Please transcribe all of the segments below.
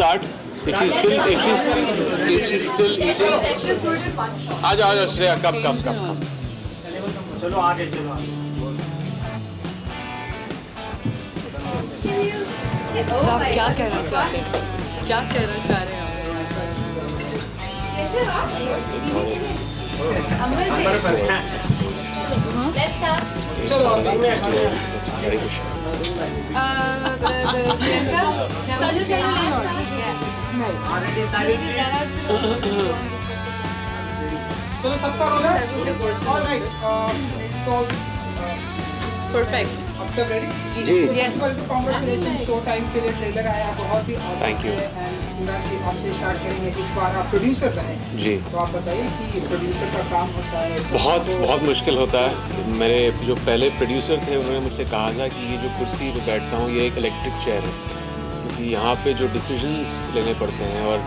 start. If she's still eating. आजा Shreya, come. चलो आगे चलो आगे। आप क्या कहना चाहते हैं? क्या कहना चाह रहे हैं चलो सबका हो गया? Alright, परफेक्ट अब सब रेडी? जी। Congratulations, शो टाइम के लिए ट्रेलर आया, बहुत ही awesome Thank you. है and पूरा कि आपसे स्टार्ट करेंगे। इस बार आप प्रोड्यूसर रहे हैं। जी। तो आप बताइए कि प्रोड्यूसर का काम होता है। बहुत मुश्किल होता है। मेरे जो पहले प्रोड्यूसर थे उन्होंने मुझसे कहा था कि ये जो कुर्सी पे बैठता हूँ ये एक इलेक्ट्रिक चेयर है, क्योंकि यहाँ पे जो डिसीजंस लेने पड़ते हैं। और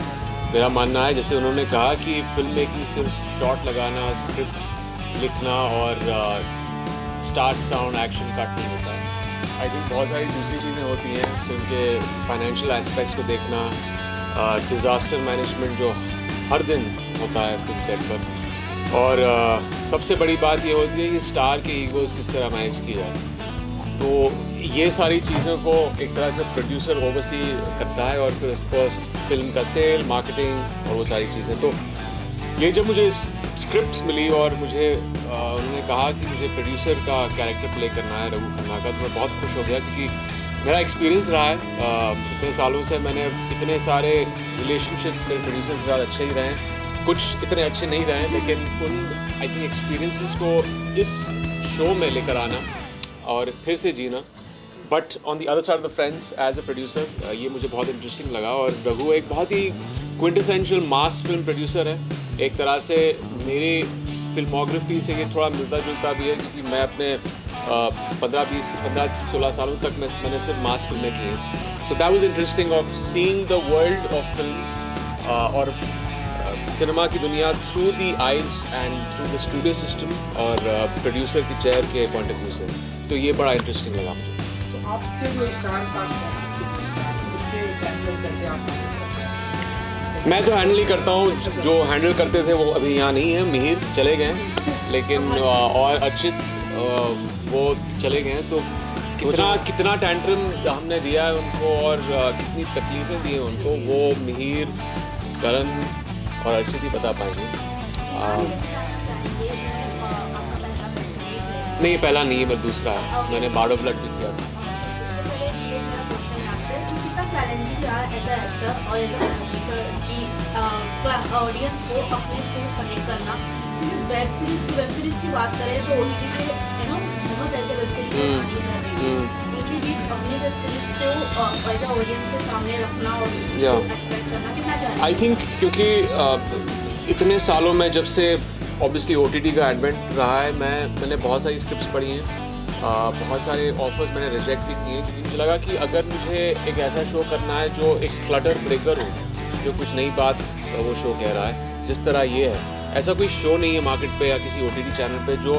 मेरा मानना है, जैसे उन्होंने कहा कि फिल्म मेकिंग सिर्फ शॉट लगाना, स्क्रिप्ट लिखना और स्टार्ट साउंड एक्शन कट नहीं होता है। आई थिंक बहुत सारी दूसरी चीज़ें होती हैं, फिल्म के फाइनेंशियल एस्पेक्ट्स को देखना, डिज़ास्टर मैनेजमेंट जो हर दिन होता है फिल्म सेट पर, और सबसे बड़ी बात ये होती है कि स्टार के ईगोज़ किस तरह मैनेज किए जाए। तो ये सारी चीज़ों को एक तरह से प्रोड्यूसर ओवरसी करता है, और फिर ऑफकोर्स फिल्म का सेल, मार्केटिंग और वो सारी चीज़ें। तो ये जब मुझे स्क्रिप्ट मिली और मुझे उन्होंने कहा कि मुझे प्रोड्यूसर का कैरेक्टर प्ले करना है रघु खन्ना का, तो मैं बहुत खुश हो गया, क्योंकि मेरा एक्सपीरियंस रहा है इतने सालों से। मैंने इतने सारे रिलेशनशिप्स मेरे प्रोड्यूसर के साथ अच्छे ही रहे हैं, कुछ इतने अच्छे नहीं रहे, लेकिन उन आई थिंक एक्सपीरियंसेस को इस शो में लेकर आना और फिर से जीना। But on the other side of the friends as a producer ये मुझे बहुत इंटरेस्टिंग लगा। और रघु एक बहुत ही क्विंटेसेंशियल मास फिल्म प्रोड्यूसर है। एक तरह से मेरी फिल्मोग्राफी से ये थोड़ा मिलता जुलता भी है, क्योंकि मैं अपने 15-16 सालों तक मैंने सिर्फ मास फिल्में की हैं। So that was interesting of seeing the world of films और सिनेमा की दुनिया through the eyes and through the studio system और प्रोड्यूसर की चेयर के पॉइंट ऑफ व्यू से। तो ये बड़ा इंटरेस्टिंग लगा मुझे। तो आपके जो स्टार कास्ट है, उनके कैरेक्टर कैसे आप मैं तो हैंडल ही करता हूँ, जो हैंडल करते थे वो अभी यहाँ नहीं है, मिहिर चले गए हैं, लेकिन और अचित वो चले गए हैं। तो कितना टैंट्रम हमने दिया है उनको और कितनी तकलीफें दी हैं उनको, वो मिहिर, करण और अर्चित ही बता पाएंगे। नहीं, पहला नहीं है, मेरा दूसरा है। मैंने बार्ड ऑफ ब्लड भी किया था। ऑडियंस को अपने को कनेक्ट करना। वेब सीरीज की बात करें तो ओटीटी पे बहुत ऐसे वेब सीरीज उनके बीच अपनी वेब सीरीज को एज अ ऑडियंस के सामने रखना और अट्रैक्ट करना कितना चाहिए। आई थिंक क्योंकि इतने सालों में जब से ऑब्वियसली ओटीटी का एडवेंट रहा है, मैंने बहुत सारी स्क्रिप्ट्स पढ़ी हैं, बहुत सारे ऑफर्स मैंने रिजेक्ट भी किए, क्योंकि मुझे लगा कि अगर मुझे एक ऐसा शो करना है जो एक क्लटर ब्रेकर हो, जो कुछ नई बात वो शो कह रहा है, जिस तरह ये है, ऐसा कोई शो नहीं है मार्केट पे या किसी ओटीटी चैनल पे जो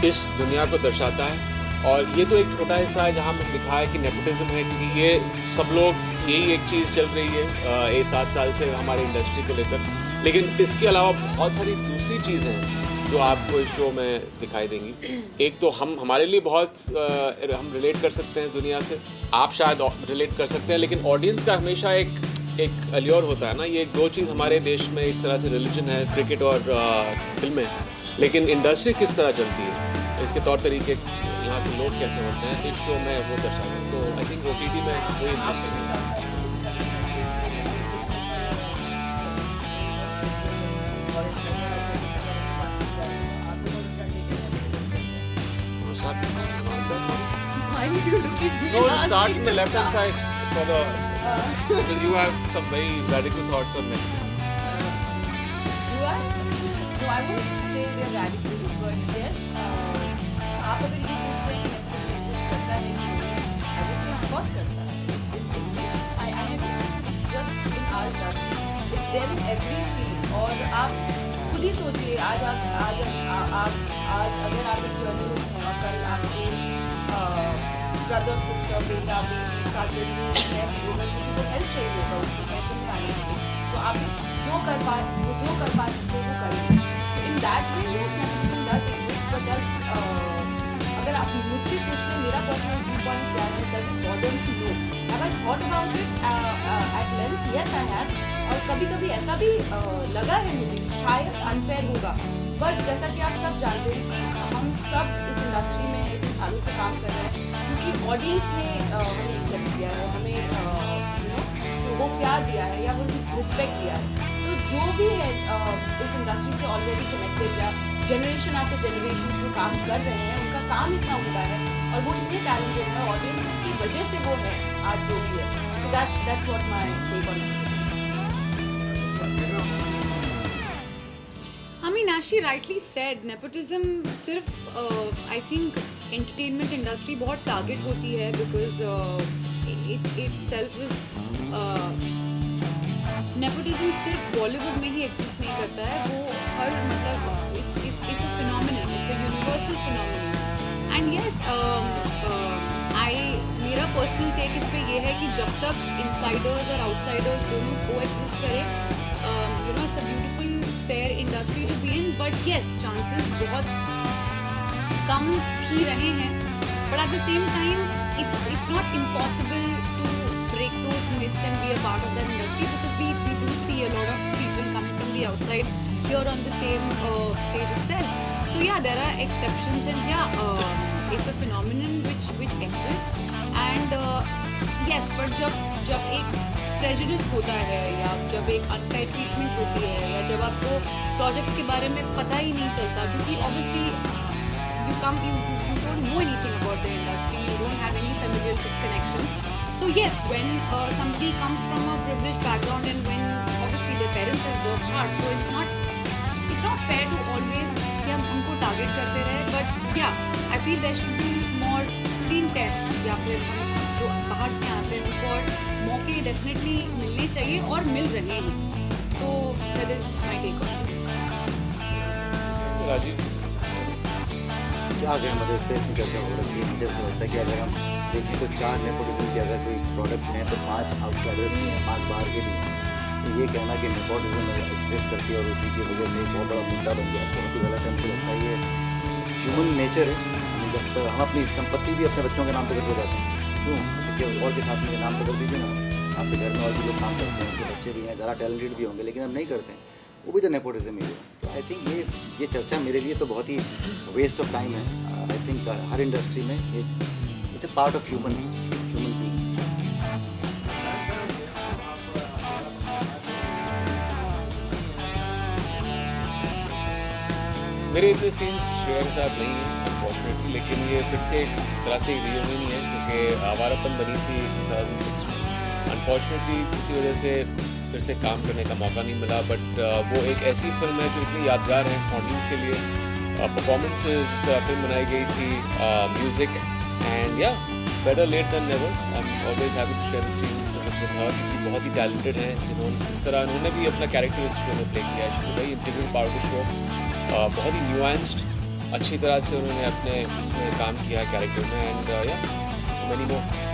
इस दुनिया को दर्शाता है। और ये तो एक छोटा हिस्सा है जहाँ मैं दिखा है कि नेपोटिज्म है, क्योंकि ये सब लोग यही एक चीज़ चल रही है ये 7 साल से हमारी इंडस्ट्री को लेकर। लेकिन इसके अलावा बहुत सारी दूसरी चीज़ें हैं जो आपको इस शो में दिखाई देंगी। एक तो हमारे लिए बहुत हम रिलेट कर सकते हैं इस दुनिया से, आप शायद रिलेट कर सकते हैं, लेकिन ऑडियंस का हमेशा एक अल्योर होता है ना। ये 2 चीज़ हमारे देश में एक तरह से रिलीजन है, क्रिकेट और फिल्में। लेकिन इंडस्ट्री किस तरह चलती है, इसके तौर तरीके, यहाँ के लोग कैसे होते हैं, इस शो में वो दर्शाते हैं। तो आई थिंक ओटीटी में वही इंटरेस्टिंग है। Why did you look at me? No, start in the left-hand side for the because you have some very radical thoughts on nepotism. Do I? No, I won't say they're radical, but yes. आप अगर ये पूछ रहे हैं कि exist करता है, I would say of course करता है. It exists. I mean, it's just in our industry. It's there in every field. और आप खुद ही सोचिए, आज अगर आप एक जर्नलिस्ट हैं और कल आपके ब्रदर सिस्टर बेटा बेटी कजिन अगर किसी को हेल्प चाहिए होगा उस प्रोफेशन में कर पा सकते वो करें. In that way yes nepotism does exist, but does अगर आप मुझसे पूछ रहे मेरा पर्सनल व्यू पॉइंट क्या है, does it bother to know, have I thought about it at length, yes I have. और कभी कभी ऐसा भी लगा है मुझे शायद अनफेयर होगा, बट जैसा कि आप सब जानते हैं कि हम सब इस इंडस्ट्री में इतने सालों से काम कर रहे हैं क्योंकि ऑडियंस ने हमें एक्सेप्ट किया है, हमें यू नो वो प्यार दिया है या वो रिस्पेक्ट दिया है. तो जो भी है इस इंडस्ट्री से ऑलरेडी कनेक्टेड या जनरेशन आफ्टर जनरेशन जो काम कर रहे हैं उनका काम इतना हुआ है और वो इतने टैलेंटेड है, ऑडियंस की वजह से वो है आज जो भी है. So that's what my take on it. I mean, as she rightly said, nepotism सिर्फ I think entertainment industry बहुत target होती है because it itself is nepotism सिर्फ Bollywood में ही exist नहीं करता है, वो हर मतलब it's a phenomenon, it's a universal phenomenon. And yes, मेरा personal take इस पे ये है कि जब तक insiders और outsiders दोनों coexist करें, you know, it's a beautiful fair industry to be in, but yes, chances बहुत कम ही रहे हैं, but at the same time it's not impossible to break those myths and be a part of that industry because we do see a lot of people coming from the outside here on the same stage itself. So yeah, there are exceptions and yeah, it's a phenomenon which exists and yes, but जब एक prejudice होता है या जब एक unfair treatment होती है या जब आपको प्रोजेक्ट्स के बारे में पता ही नहीं चलता क्योंकि obviously you don't know anything about the industry, you don't have any familial connections. So yes, when somebody comes from a privileged background and when obviously their parents have worked hard, so it's not fair to always कि हम उनको target करते रहे, but yeah, I feel there should be more screen tests या फिर जो बाहर से आते हैं उनको और मौके डेफिनेटली मिलने चाहिए और मिल रहे हैं. So that is my take on this. Rajiv क्या कहें, मतलब इस पर इतनी चर्चा हो रही है, मुझे ऐसा लगता है कि अगर हम देखें तो 4 नेपोटिज्म के अगर कोई प्रोडक्ट्स हैं तो 5 आउटसाइडर्स भी हैं, 5 बाहर के भी हैं. तो ये कहना कि नेपोटिज्म एग्जिस्ट करती है और उसी की वजह से बहुत बड़ा मुद्दा बन गया बहुत ही गलत है. मुझे लगता है ये ह्यूमन नेचर है. जब हम अपनी संपत्ति भी अपने बच्चों के नाम पर करके जाते हैं, क्यों किसी और के साथ में नाम पर कर दीजिए ना. आपके घर में और भी लोग काम करते हैं, उनके बच्चे भी हैं, ज़्यादा टैलेंटेड भी होंगे, लेकिन हम नहीं करते हैं, वो भी तो नेपोटिज्म ही है. तो आई थिंक ये चर्चा मेरे लिए तो बहुत ही वेस्ट ऑफ टाइम है. आई थिंक हर इंडस्ट्री में ये it's a part of human beings. मेरे इतने सीन्स श्रेया के साथ नहीं है अनफॉर्चुनेटली, लेकिन ये फिर से एक तरह से रियूनियन ही है क्योंकि आवारापन बनी थी 2006 में. अनफॉर्चुनेटली किसी वजह से फिर से काम करने का मौका नहीं मिला, बट वो एक ऐसी फिल्म है जो इतनी यादगार है ऑडियंस के लिए. परफॉर्मेंसेस, जिस तरह फिल्म बनाई गई थी, म्यूज़िक एंड या better late than never. I am always happy to share the screen with her क्योंकि बहुत ही टैलेंटेड है. जिस तरह उन्होंने भी अपना कैरेक्टर इस शो में प्ले किया, she is very integral part of the show. बहुत ही न्यूएंस्ड अच्छी तरह से उन्होंने अपने इसमें काम किया कैरेक्टर में एंड या मैनी मोर.